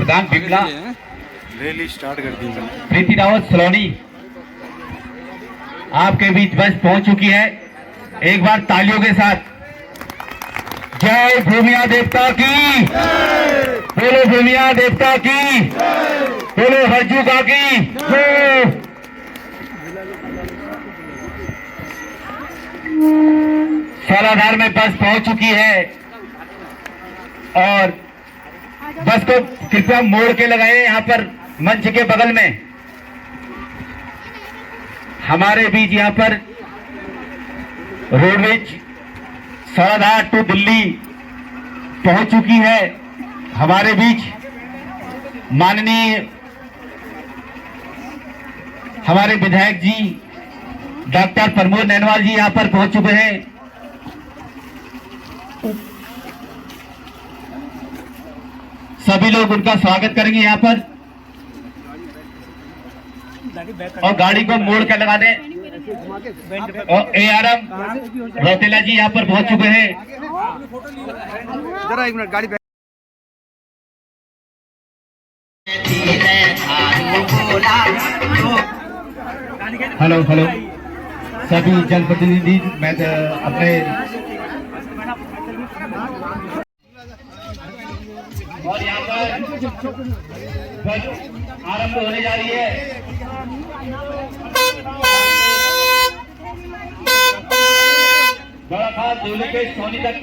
प्रधान Bimla rally start कर दी। प्रीति रावत सलोनी आपके बीच बस पहुंच चुकी है। एक बार तालियों के साथ जय भूमिया देवता की, बोलो भूमिया देवता की, बोलो हरजू का की। सालाधार में बस पहुंच चुकी है और बस को कृपया मोड़ के लगाए। यहाँ पर मंच के बगल में हमारे बीच यहाँ पर रोडवेज सालाधार टू दिल्ली पहुंच चुकी है। हमारे बीच माननीय हमारे विधायक जी डॉक्टर प्रमोद नैनवाल जी यहाँ पर पहुंच चुके हैं। सभी लोग उनका स्वागत करेंगे यहाँ पर और गाड़ी को मोड़ कर लगा दें। और ARM रौतेला जी यहाँ पर पहुंच चुके हैं। जरा एक मिनट गाड़ी हेलो हेलो सभी जनप्रतिनिधि मैं अपने और यहाँ पर आरंभ होने जा रही है। बड़ा खास दिल्ली के सोनी तक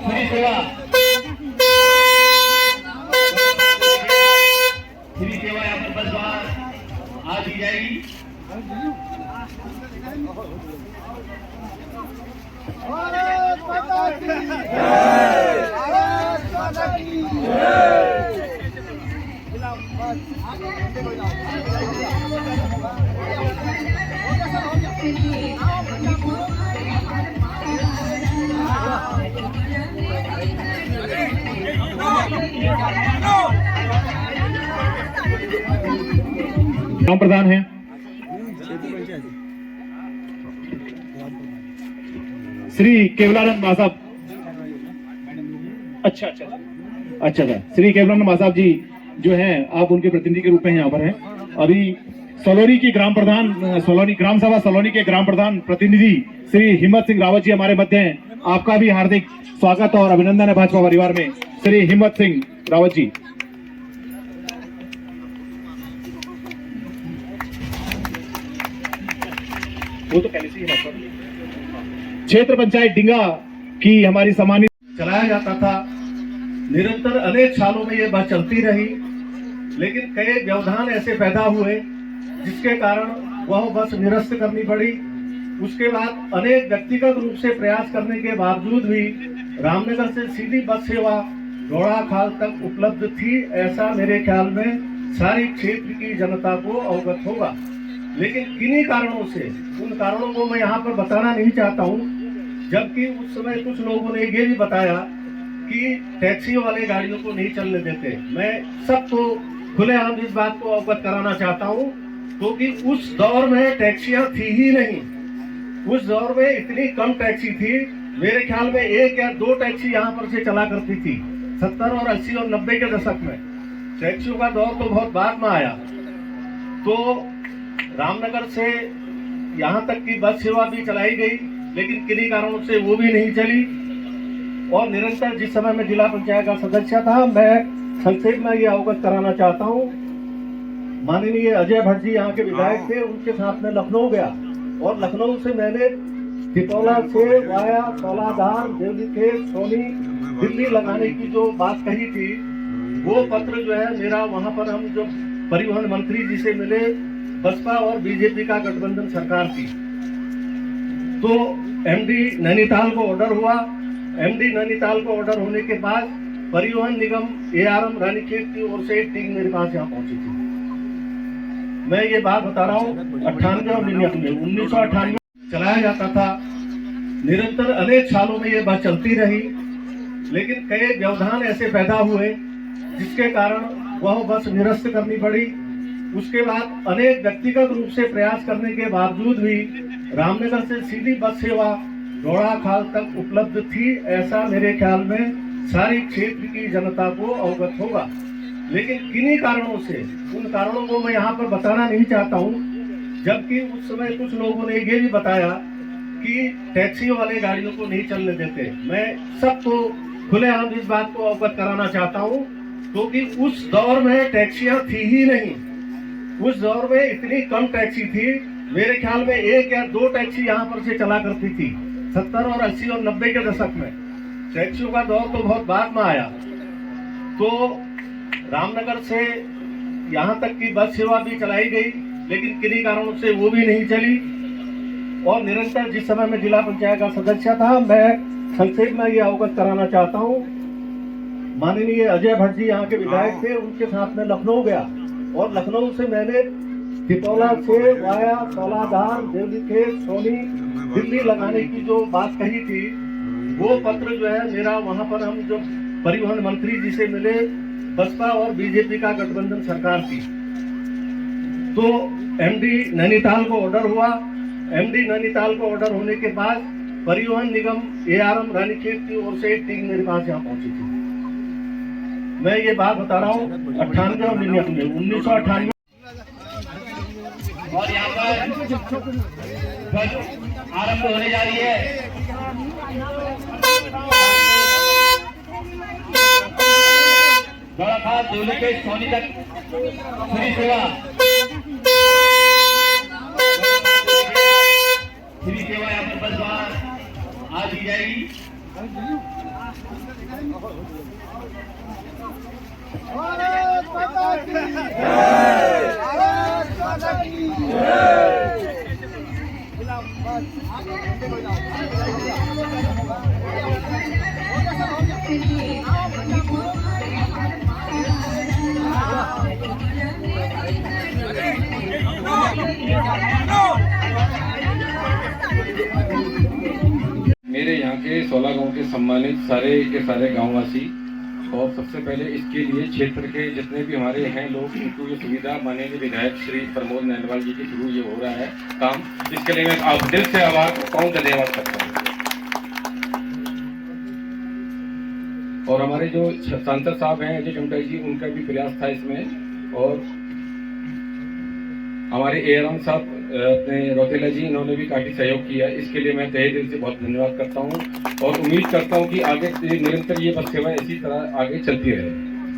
फ्री सेवा यहाँ पर बस बाहर आ दी जाएगी। ग्राम प्रधान है श्री केवलानंद महासाब। अच्छा श्री केवलानंद महासाब जी जो हैं आप उनके प्रतिनिधि के रूप में यहाँ पर हैं। अभी सलोनी की ग्राम प्रधान सलोनी ग्राम सभा सलोनी के ग्राम प्रधान प्रतिनिधि श्री हिम्मत सिंह रावत जी हमारे मध्य हैं। आपका भी हार्दिक स्वागत और अभिनंदन है भाजपा परिवार में। श्री हिम्मत सिंह रावत जी वो तो पहले से ही क्षेत्र पंचायत डिंगा की हमारी सम्मानित चलाया जाता था। निरंतर अनेक सालों में ये बस चलती रही, लेकिन कई व्यवधान ऐसे पैदा हुए जिसके कारण वह बस निरस्त करनी पड़ी। उसके बाद अनेक व्यक्तिगत रूप से प्रयास करने के बावजूद भी रामनगर से सीधी बस सेवा घोड़ा खाल तक उपलब्ध थी, ऐसा मेरे ख्याल में सारी क्षेत्र की जनता को अवगत होगा। लेकिन किन्हीं कारणों से, उन कारणों को मैं यहाँ पर बताना नहीं चाहता हूँ, जबकि उस समय कुछ लोगों ने ये भी बताया कि टैक्सी वाले गाड़ियों को नहीं चलने देते। मैं सबको खुलेआम इस बात को अवगत कराना चाहता हूँ, क्योंकि उस दौर में टैक्सियां थी ही नहीं। उस दौर में इतनी कम टैक्सी थी, मेरे ख्याल में 1 या 2 टैक्सी यहाँ पर से चला करती थी। 70 और 80 और 90 के दशक में टैक्सियों का दौर तो बहुत बाद में आया। तो रामनगर से यहाँ तक की बस सेवा भी चलाई गई, लेकिन किन्हीं कारणों से वो भी नहीं चली। और निरंतर जिस समय मैं जिला पंचायत का सदस्य था, मैं संक्षेप में ये अवगत कराना चाहता हूँ। माननीय अजय भट्ट जी यहाँ के विधायक थे, उनके साथ में लखनऊ गया और लखनऊ से मैंने तितौला से वाया तौलाधार देवलीखेत सोनी दिल्ली लगाने की जो बात कही थी, वो पत्र जो है मेरा वहाँ पर हम जो परिवहन मंत्री जी से मिले, बसपा और बीजेपी का गठबंधन सरकार थी, तो एमडी नैनीताल को ऑर्डर हुआ। एमडी नैनीताल को ऑर्डर होने के बाद परिवहन निगम ARM रानीखेत की ओर से एक टीम मेरे पास यहाँ पहुंची थी। मैं ये बात बता रहा हूँ 98 और 1998 चलाया जाता था। निरंतर अनेक सालों में ये बस चलती रही, लेकिन कई व्यवधान ऐसे पैदा हुए जिसके कारण वह बस निरस्त करनी पड़ी। उसके बाद अनेक व्यक्तिगत रूप से प्रयास करने के बावजूद भी रामनगर से सीधी बस सेवा घोड़ा खाल तक उपलब्ध थी, ऐसा मेरे ख्याल में सारी क्षेत्र की जनता को अवगत होगा। लेकिन किन्हीं कारणों से, उन कारणों को मैं यहाँ पर बताना नहीं चाहता हूँ, जबकि उस समय कुछ लोगों ने ये भी बताया कि टैक्सी वाले गाड़ियों को नहीं चलने देते। मैं सबको खुलेआम इस बात को अवगत कराना चाहता हूँ, क्योंकि उस दौर में टैक्सियां थी ही नहीं। उस दौर में इतनी कम टैक्सी थी, मेरे ख्याल में 1 या 2 टैक्सी यहाँ पर से चला करती थी 70 और 80 और 90 के दशक में। टैक्सियों का दौर तो बहुत बाद में आया। तो रामनगर से यहाँ तक की बस सेवा भी चलाई गई, लेकिन किन्हीं कारणों से वो भी नहीं चली। और निरंतर जिस समय मैं जिला पंचायत का सदस्य था, मैं संक्षेप में ये अवगत कराना चाहता हूँ, माननीय अजय भट्ट जी यहाँ के विधायक थे, उनके साथ में लखनऊ गया और लखनऊ से मैंने तितौला से वाया तौलाधार, देवलीखेत, सोनी, दिल्ली लगाने की जो बात कही थी, वो पत्र जो है मेरा, वहां पर हम जो परिवहन मंत्री जी से मिले, बसपा और बीजेपी का गठबंधन सरकार थी, तो एमडी नैनीताल को ऑर्डर हुआ। एमडी नैनीताल को ऑर्डर होने के बाद परिवहन निगम ARM रानीखेत की ओर से एक टीम मेरे पास यहाँ पहुंची थी। मैं ये बात बता रहा हूँ 98 और 1998। और यहाँ पर ध्वज आरंभ होने जा रही है। बड़ा खास दिल्ली के सोनी तक फ्री सेवा यहाँ पर बस वहाँ आज दी जाएगी। भारत माता की जय, भारत माता की जय। मेरे यहाँ के 16 गांव के सम्मानित सारे के सारे गांववासी, और सबसे पहले इसके लिए क्षेत्र के जितने भी हमारे हैं लोग, उनको ये सुविधा माननीय विधायक श्री प्रमोद नैनवाल जी के थ्रू ये हो रहा है काम। इसके लिए मैं आप दिल से आभार कौन धन्यवाद करता हूँ। और हमारे जो सांसद साहब हैं अजय टुंडा जी, उनका भी प्रयास था इसमें, और हमारे ARM साहब अपने रौतेला जी, इन्होंने भी काफी सहयोग किया। इसके लिए मैं तहे दिल से बहुत धन्यवाद करता हूँ और उम्मीद करता हूँ कि आगे निरंतर ये बस सेवा इसी तरह आगे चलती रहे।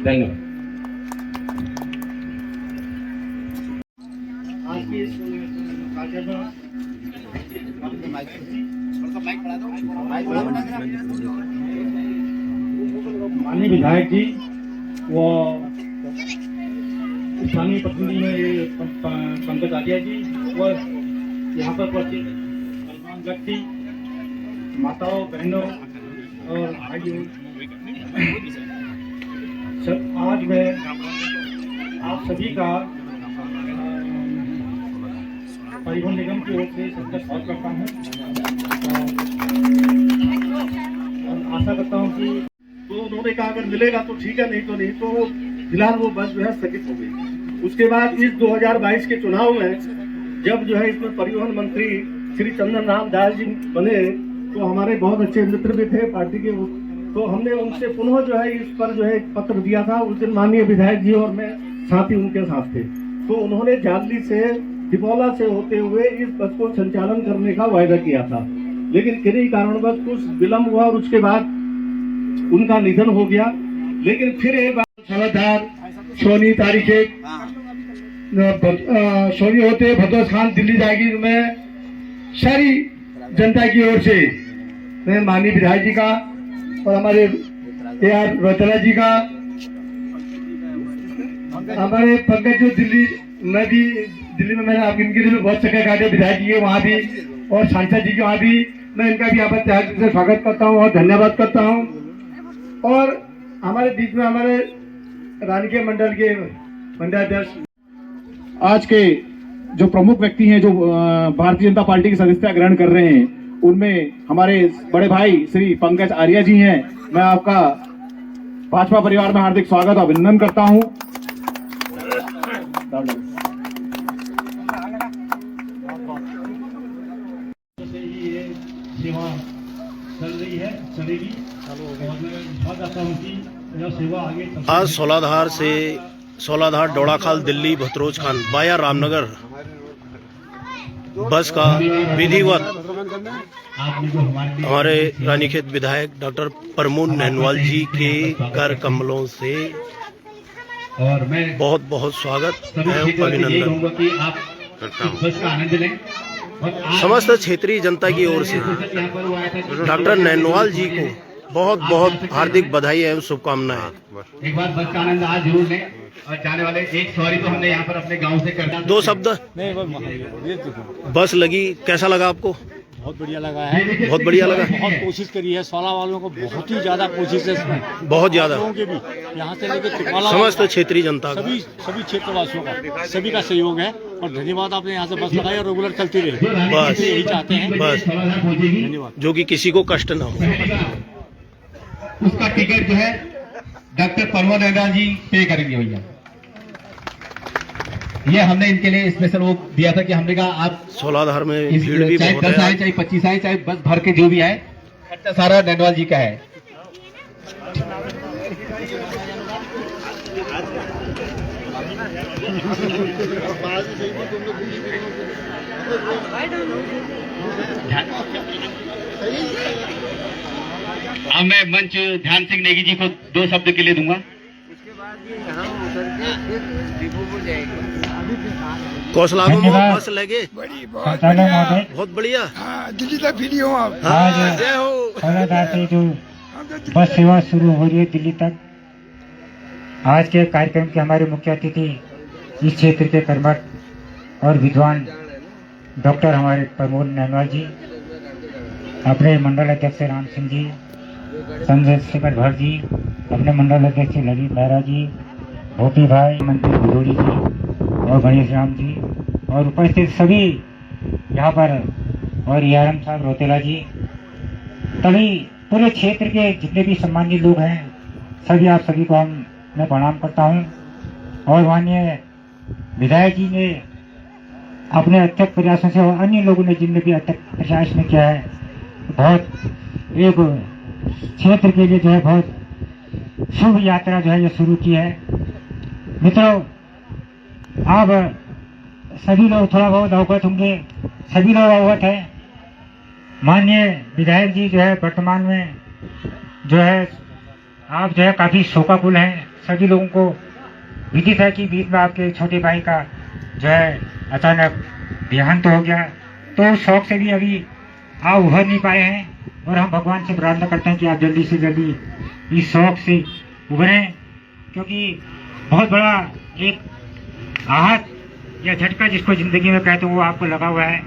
धन्यवाद। आज की इस माननीय विधायक जी वो स्थानीय प्रतिनिधि में पंकज आर्या जी व यहाँ पर उपस्थित सलमान व्यक्ति, माताओं, बहनों और भाइयों, आज मैं आप सभी का परिवहन निगम की ओर से सबका स्वागत करता हूँ और आशा करता हूँ कि तो उन्होंने कहा अगर मिलेगा तो ठीक है, नहीं तो नहीं। तो फिलहाल वो बस जो है स्थगित हो गई। उसके बाद इस 2022 के चुनाव में जब जो है इसमें परिवहन मंत्री श्री चंदन राम दास जी बने, तो हमारे बहुत अच्छे मित्र भी थे पार्टी के, तो हमने उनसे पुनः जो है इस पर जो है एक पत्र दिया था। उस दिन माननीय विधायक जी और मैं साथ ही उनके साथ थे, तो उन्होंने जालली से तिपौला से होते हुए इस बस को संचालन करने का वायदा किया था, लेकिन किन्हीं कारणवश कुछ विलम्ब हुआ और उसके बाद उनका निधन हो गया। लेकिन फिर एक बार सलाधार, सोनी तारीख सोनी होते भदोस खान दिल्ली जाएगी। मैं सारी जनता की ओर से मैं माननीय विधायक जी का और हमारे AR रौतेला जी का, हमारे पंकज जो दिल्ली, मैं भी दिल्ली में मैंने इनके लिए बहुत चक्कर काटे, विधायक जी के वहाँ भी और सांसद जी के वहाँ भी, मैं इनका भी यहाँ पर त्याग से स्वागत करता हूँ और धन्यवाद करता हूँ। और हमारे बीच में हमारे राजकीय मंडल के मंडलाध्यक्ष, आज के जो प्रमुख व्यक्ति हैं जो भारतीय जनता पार्टी की सदस्यता ग्रहण कर रहे हैं, उनमें हमारे बड़े भाई श्री पंकज आर्या जी हैं। मैं आपका भाजपा परिवार में हार्दिक स्वागत और अभिनंदन करता हूं। सेवा चल रही है, चलेगी, और मैं बहुत चाहता हूँ कि आज सौलाधार डोड़ाखाल दिल्ली भतरोज खान वाया रामनगर बस का विधिवत हमारे रानीखेत विधायक डॉक्टर प्रमोद नैनवाल जी के कर कमलों से और मैं बहुत बहुत स्वागत एवं अभिनंदन कि आप बस का आनंद लें। समस्त क्षेत्रीय जनता की ओर से डॉक्टर नैनवाल जी को बहुत बहुत हार्दिक बधाई एवं शुभकामनाएं। एक बार बस का आनंद आज जरूर लें और जाने वाले एक सवारी तो हमने यहाँ पर अपने गांव से करना। दो शब्द बस लगी, कैसा लगा आपको? बहुत बढ़िया लगा है। बहुत बढ़िया लगा। बहुत कोशिश करी है सोला वालों को, बहुत ही ज्यादा कोशिश है इसमें, बहुत ज्यादा लोगों के भी, यहाँ से लेकर तिरपाला समस्त क्षेत्रीय जनता का सभी क्षेत्रवासियों का सभी का सहयोग है। और धन्यवाद, आपने यहाँ से बस लगाई और रेगुलर चलती रही, बस यही चाहते हैं। बस धन्यवाद। जो कि किसी को कष्ट ना हो। उसका टिकट जो है डॉक्टर प्रमोद नैनवाल जी पे करेंगे भैया। ये हमने इनके लिए स्पेशल वो दिया था कि हमने कहा आप सौलाधार में भीड़ भी चाहे बहुत 10 आए है। चाहे 25 आए चाहे बस भर के जो भी आए, खर्चा सारा नैनवाल जी का है। अब मैं मंच ध्यान सिंह नेगी जी को 2 शब्द के लिए दूंगा। कौशलागो में बस लगे, बहुत बढ़िया। दिल्ली तक फ्री हो आप। हाँ, जय हो। सौलाधार से जो बस सेवा शुरू हो रही है दिल्ली तक, आज के कार्यक्रम के हमारे मुख्य अतिथि इस क्षेत्र के कर्मठ और विद्वान डॉक्टर हमारे प्रमोद नैनवाल जी, अपने मंडल अध्यक्ष राम सिंह जी, संजय शेखर भट्ट जी, अपने मंडल अध्यक्ष ललित बेहरा जी, भोपी भाई, मंत्री भुजोड़ी जी और गणेश राम जी और उपस्थित सभी यहाँ पर, और यारम साहब रोतेला जी, तभी पूरे क्षेत्र के जितने भी सम्मानित लोग हैं, सभी आप सभी को मैं प्रणाम करता हूँ। और माननीय विधायक जी ने अपने अथक प्रयासों से और अन्य लोगों ने जिनने भी अथक प्रयास में किया है, बहुत एक क्षेत्र के लिए जो है बहुत शुभ यात्रा जो है ये शुरू की है। मित्रों, आप सभी लोग थोड़ा बहुत अवगत होंगे, सभी लोग अवगत हैं, माननीय विधायक जी जो है वर्तमान में जो है आप जो है काफी शोकाकुल हैं। सभी लोगों को विदित है कि बीच में आपके छोटे भाई का जो है अचानक देहांत हो गया, तो उस शौक से भी अभी आप उभर नहीं पाए हैं। और हम भगवान से प्रार्थना करते हैं कि आप जल्दी से जल्दी इस शौक से उभरें, क्योंकि बहुत बड़ा एक आहत या झटका जिसको जिंदगी में कहते हैं वो आपको लगा हुआ है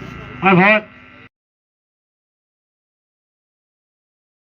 और बहुत